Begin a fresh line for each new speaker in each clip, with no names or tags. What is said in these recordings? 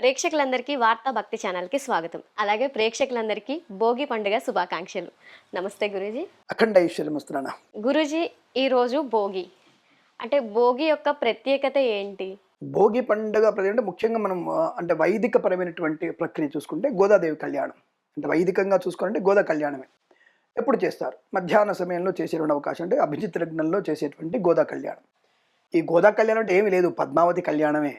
ప్రేక్షకులందరికీ వార్తా భక్తి ఛానల్కి స్వాగతం. అలాగే ప్రేక్షకులందరికీ భోగి పండుగ శుభాకాంక్షలు. నమస్తే గురూజీ.
అఖండ ఐశ్వర్యమస్తున్నా.
గురూజీ, ఈరోజు భోగి. అంటే భోగి యొక్క ప్రత్యేకత ఏంటి?
భోగి పండుగ అంటే ముఖ్యంగా మనం అంటే వైదికపరమైనటువంటి ప్రక్రియ చూసుకుంటే గోదాదేవి కళ్యాణం. అంటే వైదికంగా చూసుకుంటే గోదా కళ్యాణమే. ఎప్పుడు చేస్తారు? మధ్యాహ్న సమయంలో చేసేటువంటి అవకాశం అంటే అభిజిత్ లగ్నంలో చేసేటువంటి గోదా కళ్యాణం. ఈ గోదా కళ్యాణం అంటే ఏమీ లేదు, పద్మావతి కళ్యాణమే.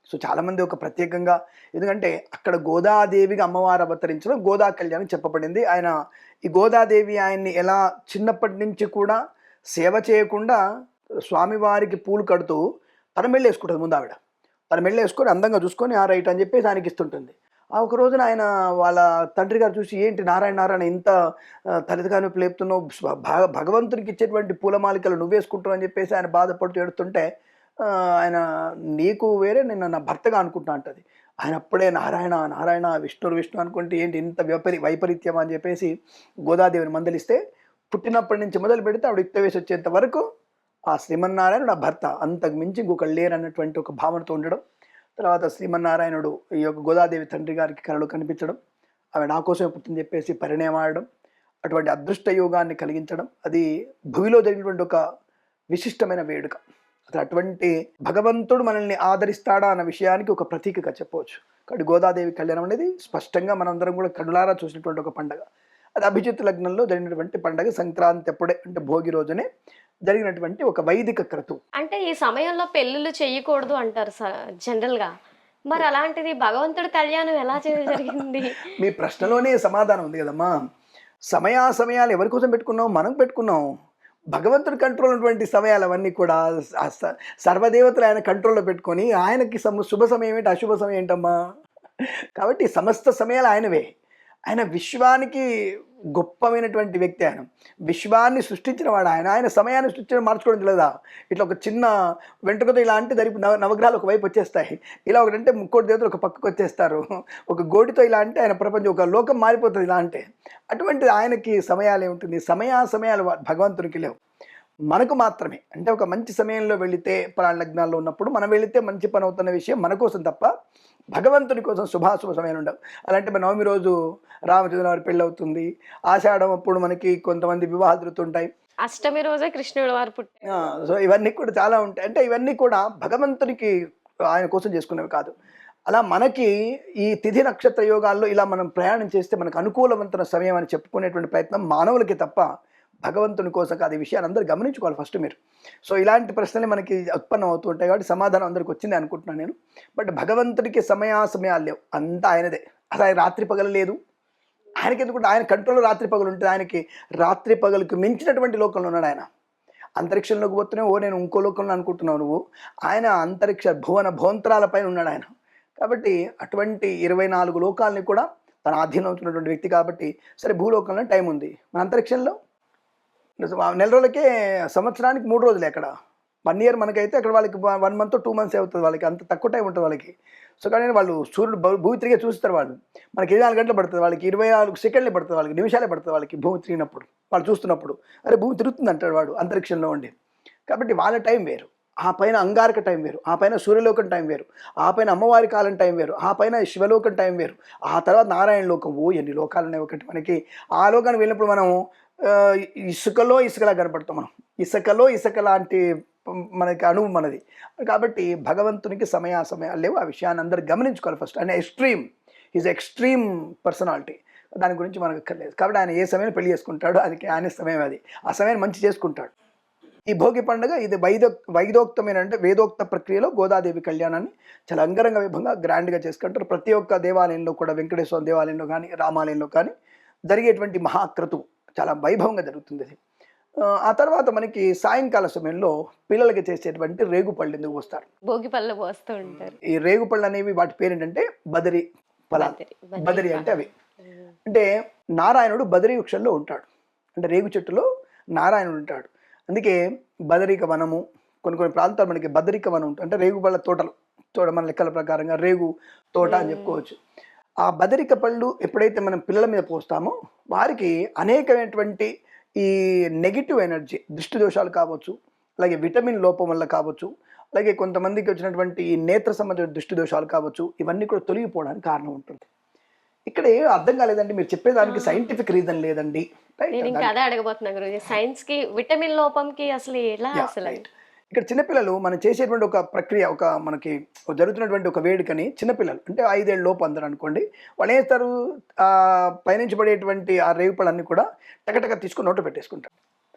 సో చాలామంది ఒక ప్రత్యేకంగా, ఎందుకంటే అక్కడ గోదాదేవిగా అమ్మవారు అవతరించడం గోదా కళ్యాణం చెప్పబడింది. ఈ గోదాదేవి ఆయన్ని ఎలా చిన్నప్పటి నుంచి కూడా సేవ చేయకుండా స్వామివారికి పూలు కడుతూ తన మెళ్ళు వేసుకుంటుంది. ముందు ఆవిడ తన మెళ్ళు వేసుకొని అందంగా చూసుకొని ఆ రైట్ అని చెప్పేసి ఆయనకి ఇస్తుంటుంది. ఆ ఒక రోజున ఆయన వాళ్ళ తండ్రి గారు చూసి, ఏంటి నారాయణ నారాయణ ఇంత తలెత్తుగా నొప్పి లేపుతున్నావు, భగవంతునికి ఇచ్చేటువంటి పూలమాలికలు నువ్వేసుకుంటావు అని చెప్పేసి ఆయన బాధపడుతూ ఏడుతుంటే, ఆయన నీకు వేరే, నిన్న నా భర్తగా అనుకుంటున్నా అంటది. ఆయన అప్పుడే నారాయణ నారాయణ విష్ణు అనుకుంటే, ఏంటి ఇంత వైపరీత్యం అని చెప్పేసి గోదాదేవిని మందలిస్తే, పుట్టినప్పటి నుంచి మొదలు పెడితే ఆవిడ యుక్త వేసి వచ్చేంత వరకు ఆ శ్రీమన్నారాయణుడు ఆ భర్త, అంతకు మించి ఇంకొకళ్ళు లేరన్నటువంటి ఒక భావనతో ఉండడం. తర్వాత శ్రీమన్నారాయణుడు ఈ యొక్క గోదాదేవి తండ్రి గారికి కళలు కనిపించడం, ఆమె నా కోసమే పుట్టిందని చెప్పేసి పరిణయమాడడం, అటువంటి అదృష్ట యోగాన్ని కలిగించడం, అది భూమిలో జరిగినటువంటి ఒక విశిష్టమైన వేడుక. అసలు అటువంటి భగవంతుడు మనల్ని ఆదరిస్తాడా అన్న విషయానికి ఒక ప్రతీకగా చెప్పవచ్చు. కాబట్టి గోదాదేవి కళ్యాణం అనేది స్పష్టంగా మనందరం కూడా కనులారా చూసినటువంటి ఒక పండుగ. అది అభిజిత్ లగ్నంలో జరిగినటువంటి పండుగ. సంక్రాంతి అప్పుడే, అంటే భోగి రోజునే జరిగినటువంటి ఒక వైదిక క్రతువు.
అంటే ఈ సమయంలో పెళ్ళిళ్ళు చేయకూడదు అంటారు జనరల్గా. మరి అలాంటిది భగవంతుడి కళ్యాణం ఎలా జరిగింది?
మీ ప్రశ్నలోనే సమాధానం ఉంది కదమ్మా. సమయాలు ఎవరి కోసం పెట్టుకున్నాం? మనం పెట్టుకున్నాం. భగవంతుడి కంట్రోల్ ఉన్నటువంటి సమయాలు అవన్నీ కూడా సర్వదేవతలు ఆయన కంట్రోల్లో పెట్టుకొని, ఆయనకి శుభ సమయం ఏంటి, అశుభ సమయం ఏంటమ్మా? కాబట్టి సమస్త సమయాలు ఆయనవే. ఆయన విశ్వానికి గొప్పమైనటువంటి వ్యక్తి. ఆయన విశ్వాన్ని సృష్టించిన వాడు. ఆయన సమయాన్ని సృష్టించడం మార్చుకోవడం తెలియదా? ఇట్లా ఒక చిన్న వెంట్రుకతో ఇలా అంటే దరిపు నవగ్రహాలు ఒకవైపు వచ్చేస్తాయి, ఇలా ఒకటంటే ముక్కోటి దేవతలు ఒక పక్కకు వచ్చేస్తారు, ఒక గోటితో ఇలా అంటే ఆయన ప్రపంచం, ఒక లోకం మారిపోతుంది ఇలా అంటే. అటువంటి ఆయనకి సమయాలు ఏముంటుంది? సమయాలు భగవంతునికి లేవు, మనకు మాత్రమే. అంటే ఒక మంచి సమయంలో వెళితే, ప్రాణ లగ్నాల్లో ఉన్నప్పుడు మనం వెళితే మంచి పని అవుతున్న విషయం మన కోసం తప్ప భగవంతుని కోసం శుభాశుభ సమయాలు ఉండవు. అలాంటి మన నవమి రోజు రామచంద్ర వారి పెళ్ళి అవుతుంది. ఆషాఢం అప్పుడు మనకి కొంతమంది వివాహాలు జరుగుతుంటాయి.
అష్టమి రోజే కృష్ణుడు వారు పుట్టారు.
సో ఇవన్నీ కూడా చాలా ఉంటాయి. అంటే ఇవన్నీ కూడా భగవంతునికి ఆయన కోసం చేసుకునేవి కాదు. అలా మనకి ఈ తిథి నక్షత్ర యోగాల్లో ఇలా మనం ప్రయాణం చేస్తే మనకు అనుకూలవంతమైన సమయం అని చెప్పుకునేటువంటి ప్రయత్నం మానవులకి తప్ప భగవంతుని కోసం కాదు. ఈ విషయాన్ని అందరూ గమనించుకోవాలి ఫస్ట్ మీరు. సో ఇలాంటి ప్రశ్నలు మనకి ఉత్పన్నం అవుతూ ఉంటాయి కాబట్టి సమాధానం అందరికి వచ్చింది అనుకుంటున్నాను నేను. బట్ భగవంతుడికి సమయాలు లేవు, అంతా ఆయనదే. అసలు ఆయన రాత్రి పగలు లేదు. ఆయనకి ఎందుకంటే ఆయన కంట్రోల్లో రాత్రి పగలు ఉంటుంది. ఆయనకి రాత్రి పగలకు మించినటువంటి లోకంలో ఉన్నాడు ఆయన. అంతరిక్షంలోకి పోతున్నావు, నేను ఇంకో లోకంలో అనుకుంటున్నావు నువ్వు. ఆయన అంతరిక్ష భవంతరాలపైన ఉన్నాడు ఆయన. కాబట్టి అటువంటి 24 లోకాలని కూడా తన ఆధీనం అవుతున్నటువంటి వ్యక్తి కాబట్టి, సరే భూలోకంలో టైం ఉంది, మన అంతరిక్షంలో నెల రోజులకే, సంవత్సరానికి 3 రోజులు. ఎక్కడ 1 ఇయర్ మనకైతే అక్కడ వాళ్ళకి 1 మంత్ 2 మంత్స్ అవుతుంది. వాళ్ళకి అంత తక్కువ టైం ఉంటుంది వాళ్ళకి. సో కానీ వాళ్ళు సూర్యుడు భూమి తిరిగే చూస్తారు. వాళ్ళు మనకి 24 గంటలు పడుతుంది, వాళ్ళకి 24 సెకండ్లే పడుతుంది, వాళ్ళకి నిమిషాలే పడుతుంది. వాళ్ళకి భూమి తిరిగినప్పుడు వాళ్ళు చూస్తున్నప్పుడు, అరే భూమి తిరుగుతుంది అంటాడు వాడు అంతరిక్షంలో ఉండి. కాబట్టి వాళ్ళ టైం వేరు, ఆ పైన అంగారక టైం వేరు, ఆ పైన సూర్యలోకం టైం వేరు, ఆ పైన అమ్మవారి కాలం టైం వేరు, ఆ పైన శివలోకం టైం వేరు, ఆ తర్వాత నారాయణ లోకం. ఎన్ని లోకాలు ఉన్నాయి ఒకటి మనకి. ఆ లోకానికి వెళ్ళినప్పుడు మనం ఇసుకలా కనపడతాం. మనం ఇసుక లాంటి మనకి అణువు మనది. కాబట్టి భగవంతునికి సమయాలు లేవు. ఆ విషయాన్ని అందరూ గమనించుకోవాలి ఫస్ట్. ఆయన ఎక్స్ట్రీమ్ పర్సనాలిటీ, దాని గురించి మనకు అక్కర్లేదు. కాబట్టి ఆయన ఏ సమయం పెళ్లి చేసుకుంటాడో అది ఆయన సమయం, అది ఆ సమయాన్ని మంచి చేసుకుంటాడు. ఈ భోగి పండుగ ఇది వైదోక్తమైన, అంటే వేదోక్త ప్రక్రియలో గోదాదేవి కళ్యాణాన్ని చాలా అంగరంగ వైభవంగా గ్రాండ్గా చేసుకుంటారు. ప్రతి ఒక్క దేవాలయంలో కూడా, వెంకటేశ్వర దేవాలయంలో కానీ, రామాలయంలో కానీ జరిగేటువంటి మహాక్రతువు చాలా వైభవంగా జరుగుతుంది అది. ఆ తర్వాత మనకి సాయంకాల సమయంలో పిల్లలకి చేసేటువంటి రేగుపళ్ళు ఎందుకు పోస్తారు?
భోగి పళ్ళు పోస్తూ ఉంటారు.
ఈ రేగుపళ్ళు అనేవి వాటి పేరేంటంటే బదరి ఫలాలు. బదరి అంటే అవి. అంటే నారాయణుడు బదరి వృక్షంలో ఉంటాడు. అంటే రేగు చెట్టులో నారాయణుడు ఉంటాడు. అందుకే బదరిక వనము, కొన్ని ప్రాంతాలు మనకి బదరిక వనం ఉంటుంది. అంటే రేగుపళ్ళ తోటలు, మన లెక్కల ప్రకారంగా రేగు తోట అని చెప్పుకోవచ్చు. ఆ బదరిక పళ్ళు ఎప్పుడైతే మనం పిల్లల మీద పోస్తామో వారికి అనేకమైనటువంటి ఈ నెగిటివ్ ఎనర్జీ, దృష్టి దోషాలు కావచ్చు, అలాగే విటమిన్ లోపం వల్ల కావచ్చు, అలాగే కొంతమందికి వచ్చినటువంటి ఈ నేత్ర సంబంధించిన దృష్టి దోషాలు కావచ్చు, ఇవన్నీ కూడా తొలగిపోవడానికి కారణం ఉంటుంది. ఇక్కడ ఏం అర్థం కాలేదండి, మీరు చెప్పేదానికి సైంటిఫిక్ రీజన్ లేదండి.
నేను ఇంకా అదే అడగబోతున్నా గురుజీ, సైన్స్ కి విటమిన్ లోపంకి అసలు ఎలా అసలు?
రైట్. ఇక్కడ చిన్నపిల్లలు మనం చేసేటువంటి ఒక ప్రక్రియ, ఒక మనకి జరుగుతున్నటువంటి ఒక వేడుకని చిన్నపిల్లలు అంటే 5 ఏళ్ళ లోపు అందరూ అనుకోండి, వాళ్ళు ఏం చేస్తారు, పైనుంచి పడేటువంటి ఆ రేగుపళ్ళన్నీ కూడా టకటక తీసుకొని నోట పెట్టేసుకుంటారు.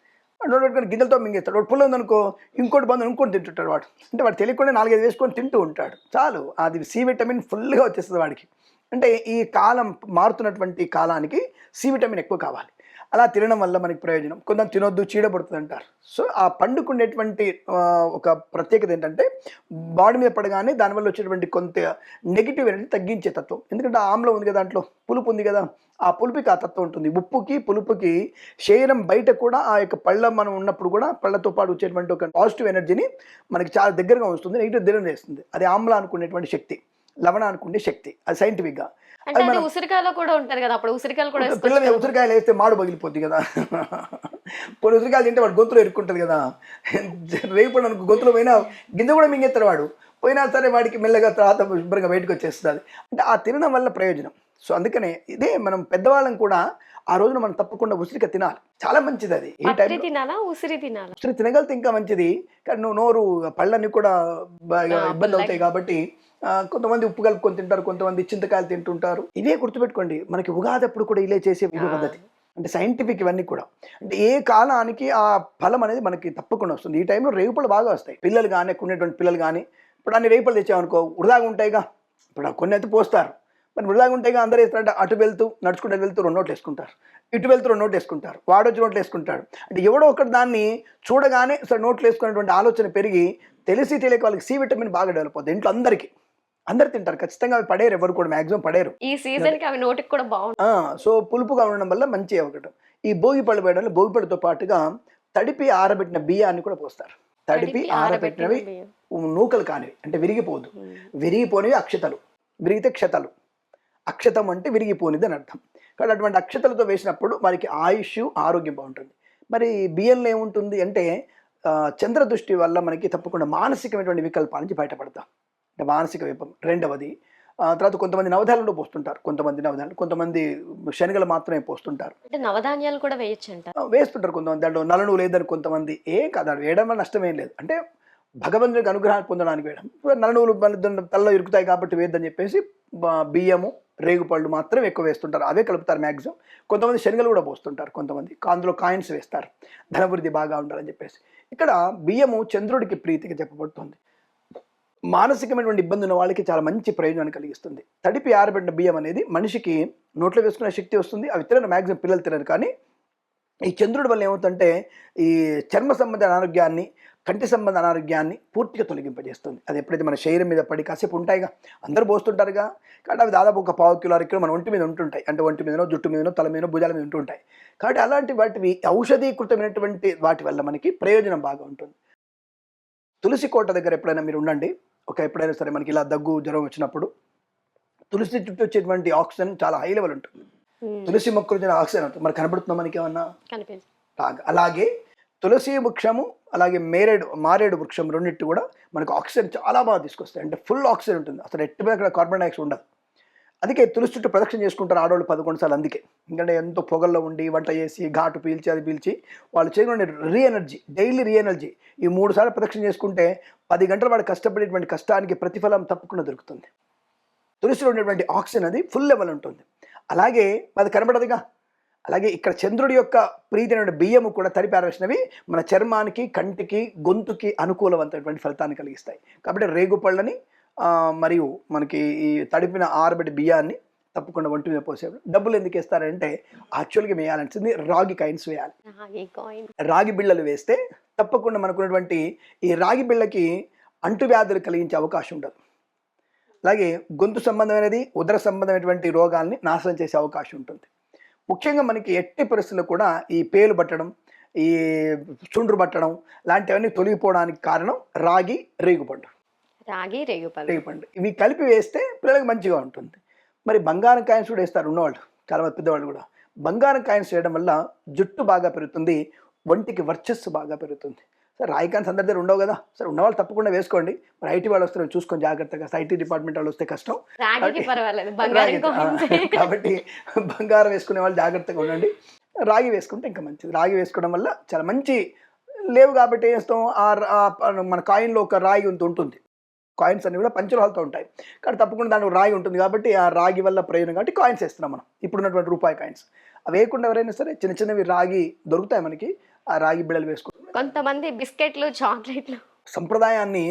నోట పెట్టుకొని గింజలతో మింగేస్తాడు. వాడు పుల్ల ఉందనుకో ఇంకోటి బంధు ఇంకోటి తింటుంటాడు వాడు. అంటే వాడు తెలియకుండా 4-5 వేసుకొని తింటూ ఉంటాడు. చాలు, అది సి విటమిన్ ఫుల్గా వచ్చేస్తుంది వాడికి. అంటే ఈ కాలం మారుతున్నటువంటి కాలానికి సి విటమిన్ ఎక్కువ కావాలి. అలా తినడం వల్ల మనకి ప్రయోజనం. కొంతమంది తినొద్దు, చీడపడుతుంది అంటారు. సో ఆ పండుకునేటువంటి ఒక ప్రత్యేకత ఏంటంటే బాడీ మీద పడగానే దానివల్ల వచ్చేటువంటి కొంత నెగిటివ్ ఎనర్జీ తగ్గించే తత్వం. ఎందుకంటే ఆమ్లం ఉంది కదా, దాంట్లో పులుపు ఉంది కదా, ఆ పులుపుకి ఆ తత్వం ఉంటుంది. ఉప్పుకి పులుపుకి శరీరం బయట కూడా ఆ యొక్క పళ్ళ మనం ఉన్నప్పుడు కూడా పళ్ళతో పాటు వచ్చేటువంటి ఒక పాజిటివ్ ఎనర్జీని మనకి చాలా దగ్గరగా వస్తుంది, నెగిటివ్ దూరం చేస్తుంది. అది ఆమ్ల అనుకునేటువంటి శక్తి, లవణ అనుకునే శక్తి, అది సైంటిఫిక్గా.
అంటే అది ఉసిరికాయలో కూడా ఉంటది కదా, అప్పుడు ఉసిరికాయలు కూడా
పిల్లలు ఉసిరికాయలు వేస్తే మాడు పగిలిపోద్ది కదా, కొన్ని ఉసిరికాయలు తింటే వాడు గొంతులో ఇరుక్కుంటుంది కదా, రేపు అనుకో గొంతులో పోయినా గింజ కూడా మింగెత్తాడు వాడు, పోయినా సరే వాడికి మెల్లగా తర్వాత శుభ్రంగా బయటకు వచ్చేస్తుంది. అంటే ఆ తినడం వల్ల ప్రయోజనం. సో అందుకనే ఇదే మనం పెద్దవాళ్ళం కూడా ఆ రోజున మనం తప్పకుండా ఉసిరికాయ తినాలి, చాలా మంచిది. అది ఏ టైం
తినాలా, ఉసిరి తినాలా?
ఉసిరి తినగలితే ఇంకా మంచిది, కానీ నువ్వు నోరు పళ్ళన్నీ కూడా బాగా ఇబ్బంది అవుతాయి కాబట్టి కొంతమంది ఉప్పు కలుపుకొని తింటారు, కొంతమంది చింతకాయలు తింటుంటారు. ఇవే గుర్తుపెట్టుకోండి, మనకి ఉగాది అప్పుడు కూడా ఇలా చేసే పద్ధతి. అంటే సైంటిఫిక్ ఇవన్నీ కూడా. అంటే ఏ కాలానికి ఆ ఫలం అనేది మనకి తప్పకుండా వస్తుంది. ఈ టైంలో రేగుపళ్ళు బాగా వస్తాయి. పిల్లలు కానీ, కొనేటువంటి పిల్లలు కానీ, ఇప్పుడు అన్ని రేగుపళ్ళు తెచ్చామనుకో వృధాగా ఉంటాయిగా. ఇప్పుడు కొన్ని అయితే పోస్తారు, మరి వృధాగా ఉంటాయిగా. అందరూ వేస్తారంటే అటు వెళ్తూ నడుచుకుంటూ వెళ్తూ 2 నోట్లు వేసుకుంటారు, ఇటు వెళ్తూ 2 నోట్లు వేసుకుంటారు, వాడొచ్చి నోట్లు వేసుకుంటాడు. అంటే ఎవడో ఒకటి దాన్ని చూడగానే సరే నోట్లు వేసుకునేటువంటి ఆలోచన పెరిగి తెలిసి తెలియక వాళ్ళకి సి విటమిన్ బాగా డెవలప్ అవుతుంది. ఇంట్లో అందరు తింటారు ఖచ్చితంగా, అవి పడేరు, ఎవరు కూడా మాక్సిమం పడేరు.
ఈ సీజన్ కి అవి నోటికి కూడా బాగుంటాయి.
సో పులుపుగా ఉండడం వల్ల మంచి ఒకటి. ఈ భోగి పళ్ళు వేయడం వల్ల భోగి పళ్ళతో పాటుగా తడిపి ఆరబెట్టిన బియ్యాన్ని కూడా పోస్తారు. తడిపి ఆరబెట్టినవి నూకలు కానివి, అంటే విరిగిపోదు, విరిగిపోనివి అక్షతలు, విరిగితే క్షతలు. అక్షతం అంటే విరిగిపోనిది అని అర్థం. కాబట్టి అటువంటి అక్షతలతో వేసినప్పుడు మనకి ఆయుష్, ఆరోగ్యం బాగుంటుంది. మరి బియ్యంలో ఏముంటుంది అంటే చంద్రదృష్టి వల్ల మనకి తప్పకుండా మానసికమైనటువంటి వికల్పాల నుంచి బయటపడతాం. అంటే మానసిక విపం. రెండవది తర్వాత కొంతమంది నవధాన్యాలు పోస్తుంటారు, కొంతమంది శనగలు మాత్రమే పోస్తుంటారు.
అంటే నవధాన్యాలు కూడా
వేస్తుంటారు కొంతమంది. దాంట్లో నలను లేదని కొంతమంది. ఏం కాదు, వేయడం వల్ల నష్టం ఏం లేదు. అంటే భగవంతునికి అనుగ్రహాన్ని పొందడానికి వేయడం. నలుగులు తలలో ఇరుకుతాయి కాబట్టి వేద్దని చెప్పేసి బియ్యము, రేగుపళ్ళు మాత్రం ఎక్కువ వేస్తుంటారు, అవే కలుపుతారు మ్యాక్సిమం. కొంతమంది శనగలు కూడా పోస్తుంటారు, కొంతమంది అందులో కాయిన్స్ వేస్తారు ధనవృద్ధి బాగా ఉండాలని చెప్పేసి. ఇక్కడ బియ్యము చంద్రుడికి ప్రీతిగా చెప్పబడుతుంది. మానసికమైనటువంటి ఇబ్బంది ఉన్న వాళ్ళకి చాలా మంచి ప్రయోజనాన్ని కలిగిస్తుంది. తడిపి ఆరబెట్టిన బియ్యం అనేది మనిషికి నోట్లో వేసుకునే శక్తి వస్తుంది. అవి తినరు, మ్యాక్సిమం పిల్లలు తినరు. కానీ ఈ చంద్రుడి వల్ల ఏమవుతుందంటే ఈ చర్మ సంబంధ అనారోగ్యాన్ని, కంటి సంబంధ అనారోగ్యాన్ని పూర్తిగా తొలగింపజేస్తుంది. అది ఎప్పుడైతే మన శరీరం మీద పడి కాసేపు ఉంటాయిగా, అందరూ పోస్తుంటారుగా, కాబట్టి అవి దాదాపు ఒక 1/4 కిలో 1 కిలో మన ఒంటి మీద ఉంటుంటాయి. అంటే ఒంటి మీదనో, జుట్టు మీదనో, తల మీదనో, భుజాల మీద ఉంటుంటాయి. కాబట్టి అలాంటి వాటివి ఔషధీకృతమైనటువంటి వాటి వల్ల మనకి ప్రయోజనం బాగా ఉంటుంది. తులసి కోట దగ్గర ఎప్పుడైనా మీరు ఉండండి, ఎప్పుడైనా సరే మనకి ఇలా దగ్గు, జ్వరం వచ్చినప్పుడు తులసి చుట్టూ వచ్చేటువంటి ఆక్సిజన్ చాలా హై లెవెల్ ఉంటుంది. తులసి మొక్కలు వచ్చిన ఆక్సిజన్ ఉంటుంది. మరి కనబడుతుందా మనకి ఏమన్నా? అలాగే తులసి వృక్షము, అలాగే మారేడు వృక్షం రెండింటి కూడా మనకు ఆక్సిజన్ చాలా బాగా తీసుకొస్తాయి. అంటే ఫుల్ ఆక్సిజన్ ఉంటుంది, అసలు ఎట్టుగా అక్కడ కార్బన్ డైఆక్సైడ్ ఉండదు. అందుకే తులసి చుట్టూ ప్రదక్షిణ చేసుకుంటారు ఆడవాళ్ళు 11 సార్లు. అందుకే ఎందుకంటే ఎంతో పొగల్లో ఉండి వంట చేసి ఘాటు పీల్చి అది పీల్చి వాళ్ళు చేయకుండా రీఎనర్జీ, డైలీ రీఎనర్జీ ఈ 3 సార్లు ప్రదక్షిణ చేసుకుంటే 10 గంటలు వాడు కష్టపడేటువంటి కష్టానికి ప్రతిఫలం తప్పకుండా దొరుకుతుంది. తులసిలో ఉండేటువంటి ఆక్సిజన్ అది ఫుల్ లెవెల్ ఉంటుంది. అలాగే అది కనబడదుగా. అలాగే ఇక్కడ చంద్రుడి యొక్క ప్రీతి అనే బియ్యము కూడా తడిపి ఆరవేసినవి మన చర్మానికి, కంటికి, గొంతుకి అనుకూలవంతమైనటువంటి ఫలితాన్ని కలిగిస్తాయి. కాబట్టి రేగుపళ్ళని మరియు మనకి ఈ తడిపిన ఆరబెట్టి బియ్యాన్ని తప్పకుండా ఒంటి మీద పోసేవాడు. డబ్బులు ఎందుకు వేస్తారంటే యాక్చువల్గా వేయాల్సింది రాగి కాయిన్స్ వేయాలి. రాగి బిళ్ళలు వేస్తే తప్పకుండా మనకున్నటువంటి ఈ రాగి బిళ్ళకి అంటువ్యాధులు కలిగించే అవకాశం ఉండదు. అలాగే గొంతు సంబంధమైనది, ఉదర సంబంధమైనటువంటి రోగాల్ని నాశనం చేసే అవకాశం ఉంటుంది. ముఖ్యంగా మనకి ఎట్టి పరిస్థితుల్లో కూడా ఈ పేలు పట్టడం, ఈ చుండ్రు పట్టడం లాంటివన్నీ తొలగిపోవడానికి కారణం రాగి, రేగుపండు. ఇవి కలిపి వేస్తే పిల్లలకి మంచిగా ఉంటుంది. మరి బంగారం కాయిన్స్ కూడా వేస్తారు ఉన్నవాళ్ళు, చాలా మంది పెద్దవాళ్ళు కూడా. బంగారం కాయిన్స్ వేయడం వల్ల జుట్టు బాగా పెరుగుతుంది, ఒంటికి వర్చస్సు బాగా పెరుగుతుంది. సార్ రాగి కాయిన్స్ అందరి దగ్గర ఉండవు కదా, సరే ఉన్నవాళ్ళు తప్పకుండా వేసుకోండి. మరి ఐటీ వాళ్ళు వస్తారు చూసుకొని జాగ్రత్తగా, ఐటీ డిపార్ట్మెంట్ వాళ్ళు వస్తే కష్టం.
రాగికి పర్వాలేదు, బంగారం కాయిన్స్.
కాబట్టి బంగారం వేసుకునే వాళ్ళు జాగ్రత్తగా ఉండండి. రాగి వేసుకుంటే ఇంకా మంచిది. రాగి వేసుకోవడం వల్ల చాలా మంచి. లేవు కాబట్టి ఏం చేస్తాం, మన కాయిన్లో ఒక రాగి ఉంటుంది. కాయిన్స్ అన్ని కూడా పంచలోహాలతో ఉంటాయి, కానీ తప్పకుండా దాంట్లో రాగి ఉంటుంది కాబట్టి ఆ రాగి వల్ల ప్రయోజనం కాబట్టి కాయిన్స్ వేస్తున్నాం మనం. ఇప్పుడున్నటువంటి రూపాయి కాయిన్స్ అవి వేయకుండా ఎవరైనా సరే చిన్న చిన్నవి రాగి దొరుకుతాయి మనకి, ఆ రాగి బిళ్ళలు వేసుకుంటాం.
కొంతమంది బిస్కెట్లు, చాక్లెట్లు
సంప్రదాయాన్ని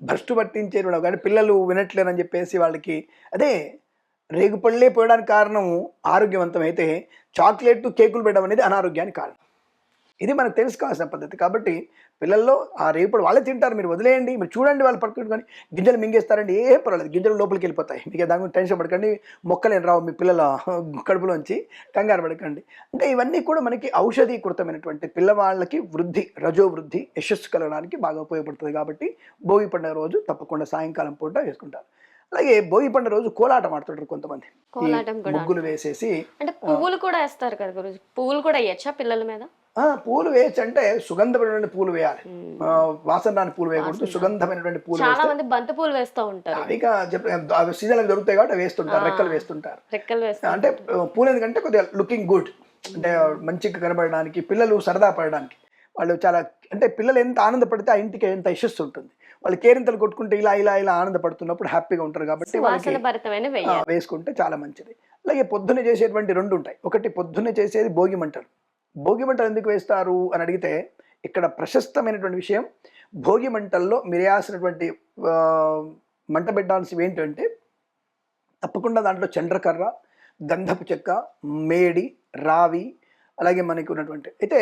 భ్రష్టు పట్టించేవాడు కానీ పిల్లలు వినట్లేరని చెప్పేసి వాళ్ళకి అదే రేగుపళ్ళే పోయడానికి కారణం ఆరోగ్యవంతం అయితే చాక్లెట్ కేకులు పెట్టడం అనేది అనారోగ్యానికి కారణం. ఇది మనకు తెలుసుకోవాల్సిన పద్ధతి. కాబట్టి పిల్లల్లో ఆ రేపుడు వాళ్ళే తింటారు, మీరు వదిలేయండి. మీరు చూడండి, వాళ్ళు పట్టుకుని కానీ గింజలు మింగేస్తారండి, ఏం పర్వాలేదు, గింజలు లోపలికి వెళ్ళిపోతాయి. మీకు దాని గురించి టెన్షన్ పడకండి, మొక్కలేని రావు మీ పిల్లల కడుపులోంచి, కంగారు పడకండి. అంటే ఇవన్నీ కూడా మనకి ఔషధీకృతమైనటువంటి పిల్లవాళ్ళకి వృద్ధి, రజో వృద్ధి, యశస్సు కలగడానికి బాగా ఉపయోగపడుతుంది. కాబట్టి భోగి పండుగ రోజు తప్పకుండా సాయంకాలం పూట వేసుకుంటారు. అలాగే భోగి పండుగ రోజు కోలాటం ఆడుతుంటారు కొంతమంది, ముగ్గులు వేసేసి.
అంటే పువ్వులు కూడా వేస్తారు కదా గురుజీ, పువ్వులు కూడా వేయచ్చా పిల్లల మీద?
పూలు వేయచ్చు, అంటే సుగంధమైనటువంటి పూలు వేయాలి, వాసన రాని పూలు వేయకూడదు, సుగంధమైనటువంటి పూలు.
చాలా మంది బంతి పూలు వేస్తూ ఉంటారు,
అవి సీజన్ దొరుకుతాయి కాబట్టి వేస్తుంటారు, రెక్కలు వేస్తుంటారు. అంటే పూలు ఎందుకంటే కొద్దిగా లుకింగ్ గుడ్, అంటే మంచిగా కనబడడానికి, పిల్లలు సరదా పడడానికి. వాళ్ళు చాలా, అంటే పిల్లలు ఎంత ఆనందపడితే ఆ ఇంటికి ఎంత యశస్సు ఉంటుంది. వాళ్ళు కేరింతలు కొట్టుకుంటే ఇలా ఇలా ఇలా ఆనందపడుతున్నప్పుడు హ్యాపీగా ఉంటారు కాబట్టి వాళ్ళకి వేసుకుంటే చాలా మంచిది. అలాగే పొద్దున్నే చేసేటువంటి రెండు ఉంటాయి. ఒకటి పొద్దున్నే చేసేది భోగి మంటలు. భోగి మంటలు ఎందుకు వేస్తారు అని అడిగితే ఇక్కడ ప్రశస్తమైనటువంటి విషయం, భోగి మంటల్లో మీరు వేయాల్సినటువంటి మంట పెట్టాల్సినవి ఏంటంటే తప్పకుండా దాంట్లో చండ్రకర్ర, గంధపు చెక్క, మేడి, రావి, అలాగే మనకి ఉన్నటువంటి, అయితే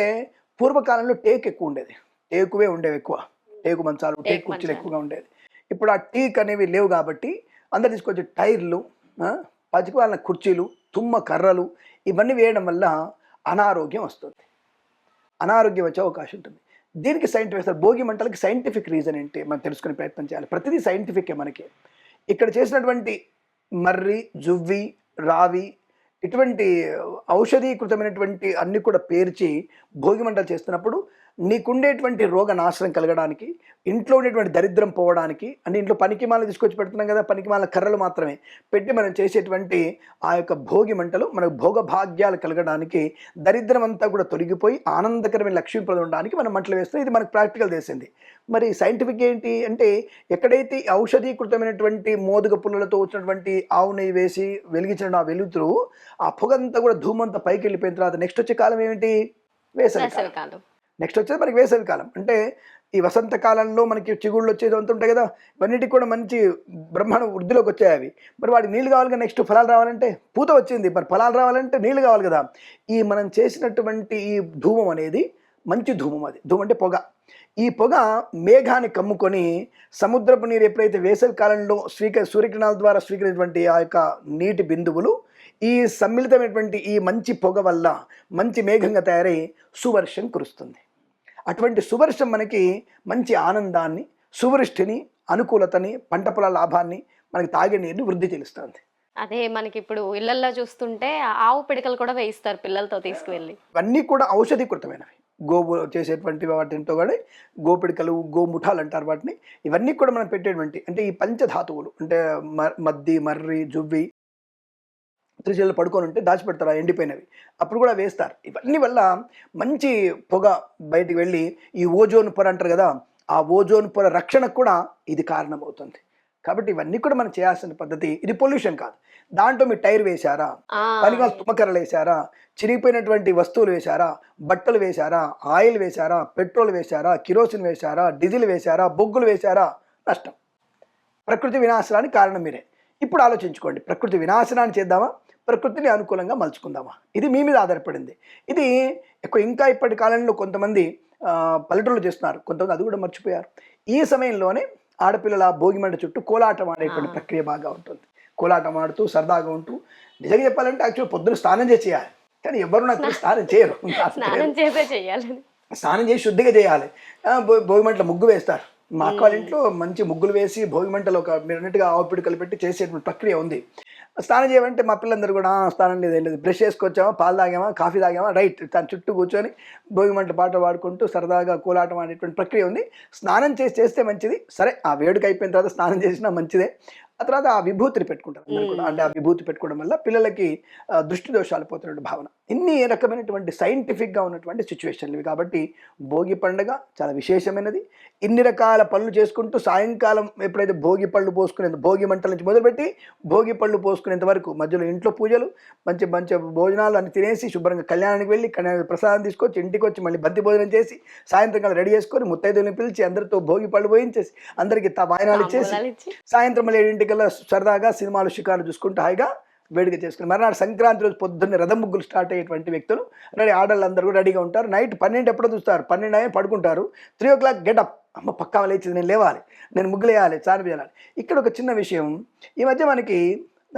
పూర్వకాలంలో టేక్ ఎక్కువ ఉండేది, టేకువే ఉండేవి ఎక్కువ, టేకు మంచాలు, టేకు కుర్చీలు ఎక్కువగా ఉండేది. ఇప్పుడు ఆ టీక్ అనేవి లేవు కాబట్టి అందరు తీసుకొచ్చి టైర్లు, పచ్చికి వాళ్ళ కుర్చీలు, తుమ్మ కర్రలు ఇవన్నీ వేయడం వల్ల అనారోగ్యం వస్తుంది, అనారోగ్యం వచ్చే అవకాశం ఉంటుంది. దీనికి సైంటిఫిక్, భోగి మంటలకి సైంటిఫిక్ రీజన్ ఏంటి మనం తెలుసుకునే ప్రయత్నం చేయాలి. ప్రతిదీ సైంటిఫికే మనకి. ఇక్కడ చేసినటువంటి మర్రి, జువ్వి, రావి ఇటువంటి ఔషధీకృతమైనటువంటి అన్ని కూడా పేర్చి భోగి మంటలు చేస్తున్నప్పుడు నీకుండేటువంటి రోగ నాశనం కలగడానికి, ఇంట్లో ఉండేటువంటి దరిద్రం పోవడానికి, అంటే ఇంట్లో పనికిమాలను తీసుకొచ్చి పెడుతున్నాం కదా, పనికిమాల కర్రలు మాత్రమే పెట్టి మనం చేసేటువంటి ఆ యొక్క భోగి మంటలు మనకు భోగభాగ్యాలు కలగడానికి, దరిద్రం అంతా కూడా తొలగిపోయి ఆనందకరమైన లక్ష్మీప్రదం ఉండడానికి మనం మంటలు వేస్తాం. ఇది మనకు ప్రాక్టికల్ చేసింది. మరి సైంటిఫిక్ ఏంటి అంటే ఎక్కడైతే ఔషధీకృతమైనటువంటి మోదుగ పుల్లలతో వచ్చినటువంటి ఆవు నెయ్యి వేసి వెలిగించిన ఆ వెలుతురు, ఆ పొగంతా కూడా ధూమంతా పైకి వెళ్ళిపోయిన తర్వాత నెక్స్ట్ వచ్చే కాలం ఏమిటి? వేసవి కాలం. నెక్స్ట్ వచ్చేది మనకి వేసవి కాలం. అంటే ఈ వసంత కాలంలో మనకి చిగుళ్ళు వచ్చేది అంత ఉంటాయి కదా, ఇవన్నిటికి కూడా మంచి బ్రహ్మాండ వృద్ధిలోకి వచ్చాయి అవి. మరి వాటికి నీళ్ళు కావాలి కదా, నెక్స్ట్ ఫలాలు రావాలంటే, పూత వచ్చింది, మరి ఫలాలు రావాలంటే నీళ్ళు కావాలి కదా. ఈ మనం చేసినటువంటి ఈ ధూమం అనేది మంచి ధూమం, అది ధూమం అంటే పొగ. ఈ పొగ మేఘాన్ని కమ్ముకొని సముద్రపు నీరు ఎప్పుడైతే వేసవి కాలంలో సూర్యకిరణాల ద్వారా స్వీకరించినటువంటి ఆ యొక్క నీటి బిందువులు ఈ సమ్మిళితమైనటువంటి ఈ మంచి పొగ వల్ల మంచి మేఘంగా తయారై సువర్షం కురుస్తుంది. అటువంటి సువర్షం మనకి మంచి ఆనందాన్ని, సువృష్టిని, అనుకూలతని, పంట పొలాల లాభాన్ని, మనకి తాగే నీరుని వృద్ధి చెల్లిస్తుంది.
అదే మనకి ఇప్పుడు ఇళ్లల్లో చూస్తుంటే ఆవు పిడకలు కూడా వేయిస్తారు పిల్లలతో తీసుకువెళ్ళి.
ఇవన్నీ కూడా ఔషధీకృతమైనవి. గోవు చేసేటువంటి వాటితో కూడా గోపిడికలు, గోముఠాలు అంటారు వాటిని. ఇవన్నీ కూడా మనం పెట్టేటువంటి, అంటే ఈ పంచధాతువులు, అంటే మద్ది, మర్రి, జువ్వి, త్రిశూలు పడుకొని ఉంటే దాచిపెడతారు ఆ ఎండిపోయినవి, అప్పుడు కూడా వేస్తారు. ఇవన్నీ వల్ల మంచి పొగ బయటికి వెళ్ళి ఈ ఓజోన్ పొర అంటారు కదా, ఆ ఓజోన్ పొర రక్షణకు కూడా ఇది కారణమవుతుంది. కాబట్టి ఇవన్నీ కూడా మనం చేయాల్సిన పద్ధతి. ఇది పొల్యూషన్ కాదు. దాంట్లో మీరు టైర్ వేశారా, పనిగా తుమ్మకర్రలు వేశారా, చిరిగిపోయినటువంటి వస్తువులు వేశారా, బట్టలు వేశారా, ఆయిల్ వేశారా, పెట్రోల్ వేశారా, కిరోసిన్ వేశారా, డీజిల్ వేశారా, బొగ్గులు వేశారా, నష్టం. ప్రకృతి వినాశనానికి కారణం మీరే. ఇప్పుడు ఆలోచించుకోండి, ప్రకృతి వినాశనాన్ని చేద్దామా, ప్రకృతిని అనుకూలంగా మలుచుకుందామా? ఇది మీ మీద ఆధారపడింది. ఇది ఇంకా ఇప్పటి కాలంలో కొంతమంది పల్లెటూళ్ళు చేస్తున్నారు, కొంతమంది అది కూడా మర్చిపోయారు. ఈ సమయంలోనే ఆడపిల్లల భోగి మంట చుట్టూ కోలాటం ఆడేటువంటి ప్రక్రియ బాగా ఉంటుంది. కోలాటం ఆడుతూ సరదాగా ఉంటూ, నిజంగా చెప్పాలంటే యాక్చువల్ పొద్దున స్నానం చేయాలి, కానీ ఎవరు నాకు స్నానం చేయరు. స్నానం చేసి శుద్ధిగా చేయాలి. భోగి మంటలో ముగ్గు వేస్తారు. మా అక్క వాళ్ళ ఇంట్లో మంచి ముగ్గులు వేసి భోగి మంటలు మీరు అన్నట్టుగా ఆవు పిడుకలు పెట్టి చేసేటువంటి ప్రక్రియ ఉంది. స్నానం చేయమంటే మా పిల్లలందరూ కూడా స్నానం లేదు ఏం లేదు, బ్రష్ చేసుకొచ్చామా, పాలు తాగామా, కాఫీ తాగామా, రైట్ దాని చుట్టూ కూర్చొని భోగిమంట పాటలు పాడుకుంటూ సరదాగా కోలాటం అనేటువంటి ప్రక్రియ ఉంది. స్నానం చేస్తే మంచిది. సరే ఆ వేడుక అయిపోయిన తర్వాత స్నానం చేసినా మంచిదే. ఆ తర్వాత ఆ విభూతిని పెట్టుకుంటారు అందరూ కూడా. అంటే ఆ విభూతి పెట్టుకోవడం వల్ల పిల్లలకి దృష్టి దోషాలు పోతున్నట్టు భావన. ఇన్ని రకమైనటువంటి సైంటిఫిక్గా ఉన్నటువంటి సిచ్యువేషన్లు ఇవి. కాబట్టి భోగి పండుగ చాలా విశేషమైనది. ఇన్ని రకాల పనులు చేసుకుంటూ సాయంకాలం ఎప్పుడైతే భోగి పళ్ళు పోసుకునేంత, భోగి మంటల నుంచి మొదలుపెట్టి భోగి పళ్ళు పోసుకునేంత వరకు మధ్యలో ఇంట్లో పూజలు, మంచి మంచి భోజనాలు అన్ని తినేసి శుభ్రంగా కళ్యాణానికి వెళ్ళి ప్రసాదం తీసుకొచ్చి ఇంటికి వచ్చి మళ్ళీ బంతి భోజనం చేసి సాయంత్రం రెడీ చేసుకొని ముత్తైదువుని పిలిచి అందరితో భోగి పళ్ళు పోయించేసి అందరికీ వాయనాలు ఇచ్చేసి
తాంబూలాలు ఇచ్చి
సాయంత్రం మళ్ళీ 7 సరదాగా సినిమాలు షికారులు చూసుకుంటూ హాయిగా వేడుక చేసుకుని మర్నాడు సంక్రాంతి రోజు పొద్దున్నే రథం ముగ్గులు స్టార్ట్ అయ్యేటువంటి వ్యక్తులు రెడీ, ఆడవాళ్ళు అందరూ కూడా రెడీగా ఉంటారు. నైట్ 12 ఎప్పుడో చూస్తారు, 12 అయ్యి పడుకుంటారు. 3 o'clock గెటప్, అమ్మ పక్కా లేచింది, నేను లేవాలి, నేను ముగ్గులు వేయాలి, చాన్పి చేయాలి. ఇక్కడ ఒక చిన్న విషయం, ఈ మధ్య మనకి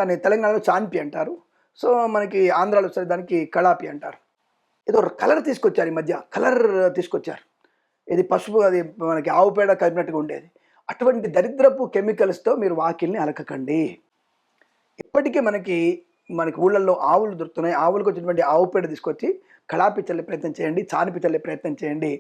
దాన్ని తెలంగాణలో చాన్పి అంటారు, సో మనకి ఆంధ్రాలో సరే దానికి కళాపి అంటారు. ఏదో కలర్ తీసుకొచ్చారు, ఈ మధ్య కలర్ తీసుకొచ్చారు. ఇది పసుపు, అది మనకి ఆవు పేడ కలిపినట్టుగా ఉండేది. అటువంటి దరిద్రపు కెమికల్స్తో మీరు వాకిల్ని అలకకండి. ఇప్పటికీ మనకి ఊళ్ళల్లో ఆవులు దొరుకుతున్నాయి. ఆవులకు వచ్చినటువంటి ఆవు పేడ తీసుకొచ్చి కళాపి చల్లే ప్రయత్నం చేయండి, చానిపి చల్లే ప్రయత్నం చేయండి.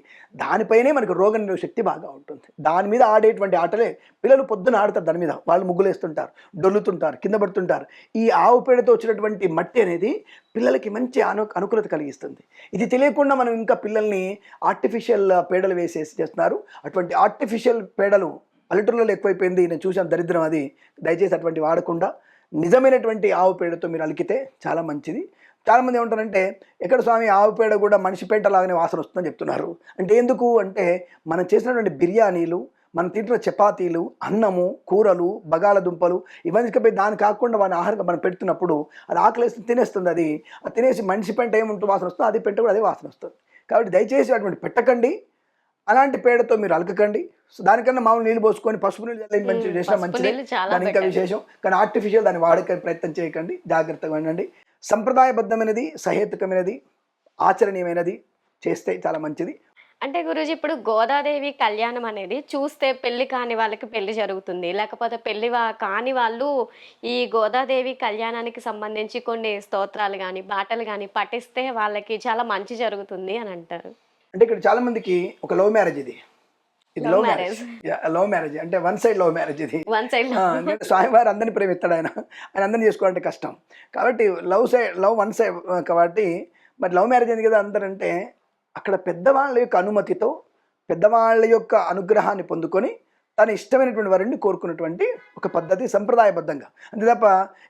దానిపైనే మనకు రోగనిరోధక శక్తి బాగా ఉంటుంది. దాని మీద ఆడేటువంటి ఆటలే పిల్లలు పొద్దున ఆడతారు. దాని మీద వాళ్ళు ముగ్గులు వేస్తుంటారు, డొల్లుతుంటారు, కింద పడుతుంటారు. ఈ ఆవు పేడతో వచ్చినటువంటి మట్టి అనేది పిల్లలకి మంచి అనుకూలత కలిగిస్తుంది. ఇది తెలియకుండా మనం ఇంకా పిల్లల్ని ఆర్టిఫిషియల్ పేడలు వేసేసి చేస్తున్నారు. అటువంటి ఆర్టిఫిషియల్ పేడలు పల్లెటూళ్ళలో ఎక్కువైపోయింది, నేను చూసాను, దరిద్రం అది. దయచేసి అటువంటి వాడకుండా నిజమైనటువంటి ఆవు పేడతో మీరు అలికితే చాలా మంచిది. చాలామంది ఏమంటారంటే, ఎక్కడ స్వామి ఆవు పేడ కూడా మనిషి పేట లాగానే వాసన వస్తుందని చెప్తున్నారు. అంటే ఎందుకు అంటే, మనం చేసినటువంటి బిర్యానీలు, మనం తింటున్న చపాతీలు, అన్నము, కూరలు, బగాల దుంపలు ఇవన్నీ దాని కాకుండా వాని ఆహారంగా మనం పెడుతున్నప్పుడు అది ఆకలిస్తుంది, తినేస్తుంది. అది తినేసి మనిషి పెంట ఏముంటుంది వాసన వస్తుంది, అది పెంట కూడా అదే వాసన వస్తుంది. కాబట్టి దయచేసి అటువంటి పెట్టకండి, అలాంటి పేడతో మీరు అలకకండి. సో దానికన్నా మామూలు నీళ్ళు పోసుకొని పసుపు నీళ్ళు మంచి చేసినా మంచిదే, దాని ఇంకా విశేషం. కానీ ఆర్టిఫిషియల్ దాన్ని వాడక ప్రయత్నం చేయకండి, జాగ్రత్తగా ఉండండి. సంప్రదాయబద్ధమైనది, సహేతుకమైనది, ఆచరణీయమైనది చేస్తే చాలా మంచిది.
అంటే గురూజీ, ఇప్పుడు గోదాదేవి కళ్యాణం అనేది చూస్తే పెళ్లి కాని వాళ్ళకి పెళ్లి జరుగుతుంది, లేకపోతే కాని వాళ్ళు ఈ గోదాదేవి కళ్యాణానికి సంబంధించి కొన్ని స్తోత్రాలు కానీ పాటలు కానీ పఠిస్తే వాళ్ళకి చాలా మంచి జరుగుతుంది అని అంటారు.
అంటే ఇక్కడ చాలా మందికి ఒక లవ్ మ్యారేజ్ ఇది లవ్ మ్యారేజ్ అంటే వన్ సైడ్ లవ్ మ్యారేజ్ ఇది. స్వామివారు అందరిని ప్రేమిస్తాడు, ఆయన అందరిని చేసుకోవాలంటే కష్టం. కాబట్టి లవ్ వన్ సైడ్ కాబట్టి మరి లవ్ మ్యారేజ్ అయింది కదా అందరంటే, అక్కడ పెద్దవాళ్ళ యొక్క అనుమతితో, పెద్దవాళ్ళ యొక్క అనుగ్రహాన్ని పొందుకొని తన ఇష్టమైనటువంటి వారిని కోరుకున్నటువంటి ఒక పద్ధతి సంప్రదాయబద్ధంగా. అంతే తప్ప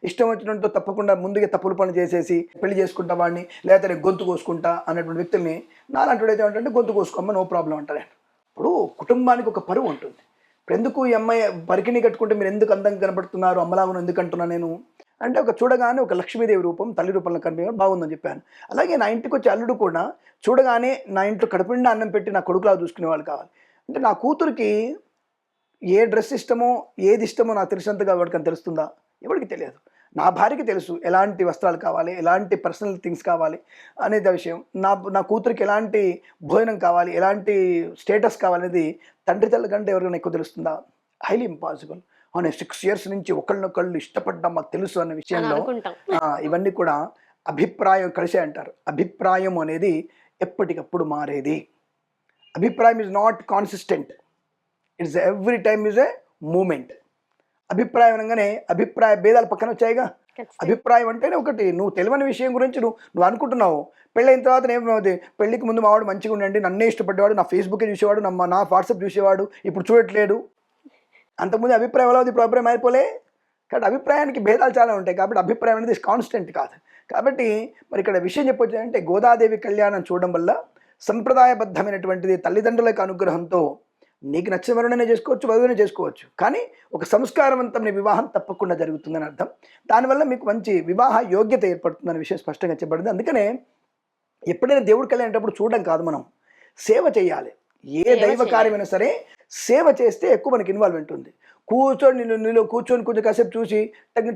ఇష్టం వచ్చినట్టు తప్పకుండా ముందుగా తప్పులు పనులు చేసేసి పెళ్లి చేసుకుంటా వాడిని, లేకపోతే నేను గొంతు కోసుకుంటా అన్నటువంటి వ్యక్తుల్ని నాలంటి అయితే ఏంటంటే గొంతు కోసుకోమ్మా నో ప్రాబ్లం అంటారు. ఇప్పుడు కుటుంబానికి ఒక పరువు ఉంటుంది. ఇప్పుడు ఎందుకు ఈ అమ్మాయి పరికిణి కట్టుకుంటే మీరు ఎందుకు అందంగా కనబడుతున్నారు, అమ్మలాగా ఎందుకు అంటున్నా నేను అంటే, ఒక చూడగానే ఒక లక్ష్మీదేవి రూపం తల్లి రూపంలో కనిపించడం బాగుందని చెప్పాను. అలాగే నా ఇంటికి వచ్చే అల్లుడు కూడా చూడగానే నా ఇంట్లో కడుపుండా అన్నం పెట్టి నా కొడుకులా చూసుకునే వాళ్ళు కావాలి. అంటే నా కూతురికి ఏ డ్రెస్ ఇష్టమో, ఏది ఇష్టమో నాకు తెలిసినంతగా ఎవరికని తెలుస్తుందా? ఎవరికి తెలియదు. నా భార్యకి తెలుసు ఎలాంటి వస్త్రాలు కావాలి, ఎలాంటి పర్సనల్ థింగ్స్ కావాలి అనేది విషయం. నా కూతురికి ఎలాంటి భోజనం కావాలి, ఎలాంటి స్టేటస్ కావాలనేది తండ్రి తల్లి కంటే ఎవరికైనా ఎక్కువ తెలుస్తుందా? Highly impossible. అవును, 6 years నుంచి ఒకళ్ళనొకళ్ళు ఇష్టపడ్డా మాకు తెలుసు అన్న విషయంలో ఇవన్నీ కూడా అభిప్రాయం కలిసే అంటారు. అభిప్రాయం అనేది ఎప్పటికప్పుడు మారేది. అభిప్రాయం is not consistent, it's every time is a moment. అభిప్రాయం అనగానే అభిప్రాయ భేదాలు పక్కన వచ్చాయిగా. అభిప్రాయం అంటేనే ఒకటి, నువ్వు తెలియని విషయం గురించి నువ్వు అనుకుంటున్నావు. పెళ్ళైన తర్వాత ఏమవుతుంది, పెళ్ళికి ముందు మావాడు మంచిగా ఉండండి, నన్నే ఇష్టపడేవాడు, నా ఫేస్బుక్ చూసేవాడు, నా వాట్సాప్ చూసేవాడు, ఇప్పుడు చూడట్లేడు. అంతకుముందు అభిప్రాయం ఎలా ఉంది, ఇప్పుడు అభిప్రాయం అయిపోలే. కాబట్టి అభిప్రాయానికి భేదాలు చాలా ఉంటాయి. కాబట్టి అభిప్రాయం అనేది కాన్స్టెంట్ కాదు. కాబట్టి మరి ఇక్కడ విషయం చెప్పొచ్చు అంటే, గోదాదేవి కళ్యాణం చూడడం వల్ల సంప్రదాయబద్ధమైనటువంటిది, తల్లిదండ్రుల యొక్క అనుగ్రహంతో నీకు నచ్చిన వరుణనే చేసుకోవచ్చు, వధువునే చేసుకోవచ్చు, కానీ ఒక సంస్కారవంతమైన వివాహం తప్పకుండా జరుగుతుందని అర్థం. దానివల్ల మీకు మంచి వివాహ యోగ్యత ఏర్పడుతుందనే విషయం స్పష్టంగా చెప్పబడింది. అందుకనే ఎప్పుడైనా దేవుడి కళ్యాణప్పుడు చూడడం కాదు, మనం సేవ చేయాలి. ఏ దైవ కార్యమైనా సరే సేవ చేస్తే ఎక్కువ మనకి ఇన్వాల్వ్మెంట్ ఉంది. నీలో కూర్చొని కొంచెం కాసేపు చూసి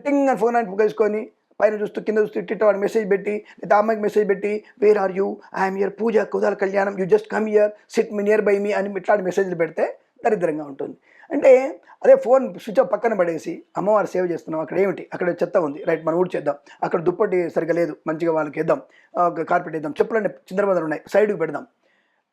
టింగ్ అని ఫోన్ అని వేసుకొని పైన చూస్తూ కింద చూస్తూ ఇట్టిట్ట వాడిని మెసేజ్ పెట్టి, లేదా అమ్మాయికి మెసేజ్ పెట్టి, where are you, I'm here Pooja కుదాల కళ్యాణం, you just come here sit me near by me అని ఇట్లాంటి మెసేజ్లు పెడితే దరిద్రంగా ఉంటుంది. అంటే అదే ఫోన్ స్విచ్ ఆఫ్ పక్కన పడేసి అమ్మవారు సేవ చేస్తున్నాం, అక్కడ ఏమిటి, అక్కడ చెత్త ఉంది, రైట్ మనం ఊడి చేద్దాం, అక్కడ దుప్పటి సరిగ్గా లేదు మంచిగా వాళ్ళకి వేద్దాం, కార్పెట్ వేద్దాం, చెప్పులన్నీ చిందరబందలు ఉన్నాయి సైడ్కి పెడదాం,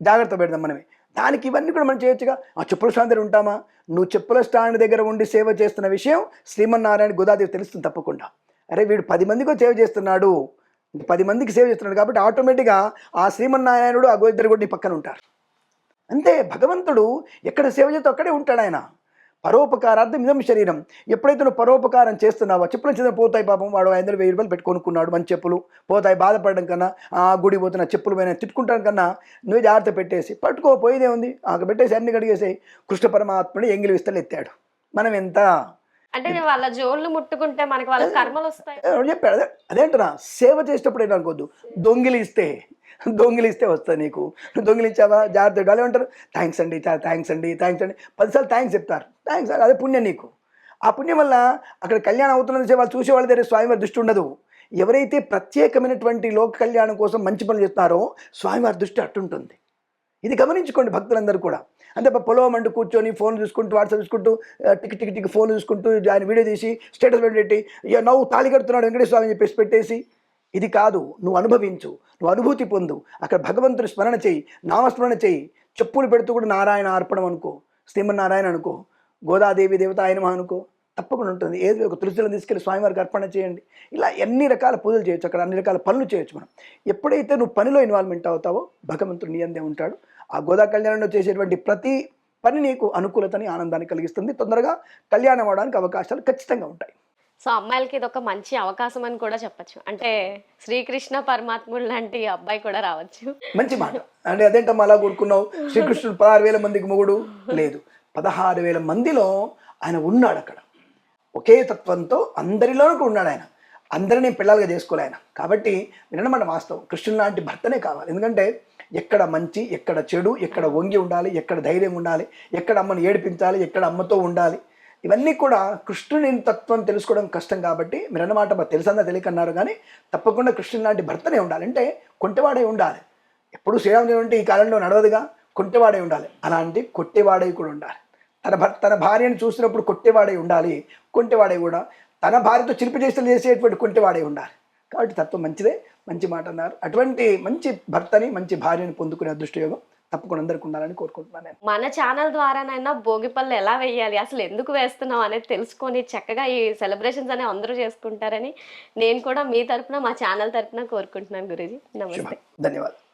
జాగ్రత్త పెడదాం మనమే. దానికి ఇవన్నీ కూడా మనం చేయొచ్చుగా. ఆ చెప్పుల స్టాండ్ దగ్గర ఉంటామా? నువ్వు చెప్పుల స్టాండ్ దగ్గర ఉండి సేవ చేస్తున్న విషయం శ్రీమన్నారాయణ గోదాదేవి తెలుస్తుంది తప్పకుండా. అరే వీడు 10 మందికో సేవ చేస్తున్నాడు, 10 మందికి సేవ చేస్తున్నాడు కాబట్టి ఆటోమేటిక్గా ఆ శ్రీమన్నారాయణుడు ఆ గోదాదేవి కూడా నీ పక్కన ఉంటారు. అంతే, భగవంతుడు ఎక్కడ సేవ చేస్తే అక్కడే ఉంటాడు ఆయన. పరోపకారార్థం ఇదం శరీరం. ఎప్పుడైతే నువ్వు పరోపకారం చేస్తున్నావో చెప్పులు చిన్న పోతాయి, పాపం వాడు 500,000 రూపాయలు పెట్టి కొనుక్కున్నాడు మంచి చెప్పులు, పోతాయి, బాధపడడం కన్నా ఆ గుడి పోతున్న చెప్పులు పైన తిట్టుకుంటాను కన్నా నువ్వు జాగ్రత్త పెట్టేసి పట్టుకోపోయేదే ఉంది, అక్కడ పెట్టేసి అన్ని కడిగేసి కృష్ణ పరమాత్ముడు ఎంగిలి విస్తలు ఎత్తాడు. మనం ఎంత
అంటే వాళ్ళ జోళ్ళు ముట్టుకుంటే మనకి వాళ్ళ కర్మలు వస్తాయి
చెప్పాడు. అదేంటరా సేవ చేసేటప్పుడు ఏంటి అనుకోవద్దు, దొంగిలిస్తే వస్తుంది నీకు. నువ్వు దొంగిలించావా జాగ్రత్త వాళ్ళు ఏమంటారు, థ్యాంక్స్ అండి, చాలా థ్యాంక్స్ అండి, 10 సార్లు థ్యాంక్స్ చెప్తారు. థ్యాంక్స్ అదే పుణ్యం నీకు. ఆ పుణ్యం వల్ల అక్కడ కళ్యాణం అవుతున్నది వాళ్ళు చూసే వాళ్ళ దగ్గర స్వామివారి దృష్టి ఉండదు. ఎవరైతే ప్రత్యేకమైనటువంటి లోక కళ్యాణం కోసం మంచి పనులు చేస్తున్నారో స్వామివారి దృష్టి అట్టుంటుంది. ఇది గమనించుకోండి భక్తులందరూ కూడా. అంటే పొలం అంటూ కూర్చొని ఫోన్ చూసుకుంటూ వాట్సాప్ చూసుకుంటూ టిక్ ఫోన్ చూసుకుంటూ ఆయన వీడియో తీసి స్టేటస్ పెట్టి నవ్వు తాళి కడుతున్నాడు వెంకటేశ్వర స్వామి అని చెప్పేసి పెట్టేసి, ఇది కాదు. నువ్వు అనుభవించు, నువ్వు అనుభూతి పొందు, అక్కడ భగవంతుని స్మరణ చేయి, నామస్మరణ చేయి. చెప్పులు పెడుతూ కూడా నారాయణ అర్పణం అనుకో, శ్రీమన్నారాయణ అనుకో, గోదాదేవి దేవత ఆయనమా అనుకో, తప్పకుండా ఉంటుంది. ఏది ఒక తులసిలో తీసుకెళ్ళి స్వామివారికి అర్పణ చేయండి. ఇలా ఎన్ని రకాల పూజలు చేయొచ్చు, అక్కడ అన్ని రకాల పనులు చేయొచ్చు మనం. ఎప్పుడైతే నువ్వు పనిలో ఇన్వాల్వ్మెంట్ అవుతావో భగవంతుడు నీ అందే ఉంటాడు. ఆ గోదా కళ్యాణంలో చేసేటువంటి ప్రతి పని నీకు అనుకూలతని ఆనందాన్ని కలిగిస్తుంది. తొందరగా కళ్యాణం అవడానికి అవకాశాలు ఖచ్చితంగా ఉంటాయి.
సో అమ్మాయిలకి ఇది ఒక మంచి అవకాశం అని కూడా చెప్పచ్చు. అంటే శ్రీకృష్ణ పరమాత్ముడు లాంటి అబ్బాయి కూడా రావచ్చు.
మంచి మాట. అంటే అదేంటమ్మా అలా కూరుకున్నావు, శ్రీకృష్ణుడు 16,000 మందికి మొగుడు లేదు, 16,000 మందిలో ఆయన ఉన్నాడు. అక్కడ ఒకే తత్వంతో అందరిలోనూ ఉన్నాడు ఆయన. అందరినీ పిల్లలుగా చేసుకోలే ఆయన. కాబట్టి వినమాట వాస్తవం, కృష్ణుడు లాంటి భర్తనే కావాలి. ఎందుకంటే ఎక్కడ మంచి, ఎక్కడ చెడు, ఎక్కడ వంగి ఉండాలి, ఎక్కడ ధైర్యం ఉండాలి, ఎక్కడ అమ్మని ఏడిపించాలి, ఎక్కడ అమ్మతో ఉండాలి, ఇవన్నీ కూడా కృష్ణుని తత్వం తెలుసుకోవడం కష్టం. కాబట్టి మీరు అన్నమాట తెలుసన్నా తెలియకన్నారు, కానీ తప్పకుండా కృష్ణుని లాంటి భర్తనే ఉండాలి. అంటే కొంటెవాడే ఉండాలి. ఎప్పుడు శ్రీరాముడు అంటే ఈ కాలంలో నడవదుగా, కొంటెవాడే ఉండాలి. అలాంటి కొట్టేవాడే కూడా ఉండాలి. తన భార్యను చూసినప్పుడు కొట్టేవాడే ఉండాలి, కొంటెవాడే కూడా తన భార్యతో చిలిపి చేసేటువంటి కొంటెవాడే ఉండాలి. కాబట్టి తత్వం మంచిదే, మంచి మాట అన్నారు. అటువంటి మంచి భర్తని, మంచి భార్యని పొందుకునే అదృష్టయోగం తప్పకుండా అందరికి ఉండాలని కోరుకుంటున్నాను నేను.
మన ఛానల్ ద్వారానైనా భోగి పళ్ళు ఎలా వేయాలి, అసలు ఎందుకు వేస్తున్నాం అనేది తెలుసుకొని చక్కగా ఈ సెలబ్రేషన్స్ అనేవి అందరూ చేసుకుంటారని నేను కూడా మీ తరపున, మా ఛానల్ తరపున కోరుకుంటున్నాను గురూజీ. నమస్తే,
ధన్యవాదాలు.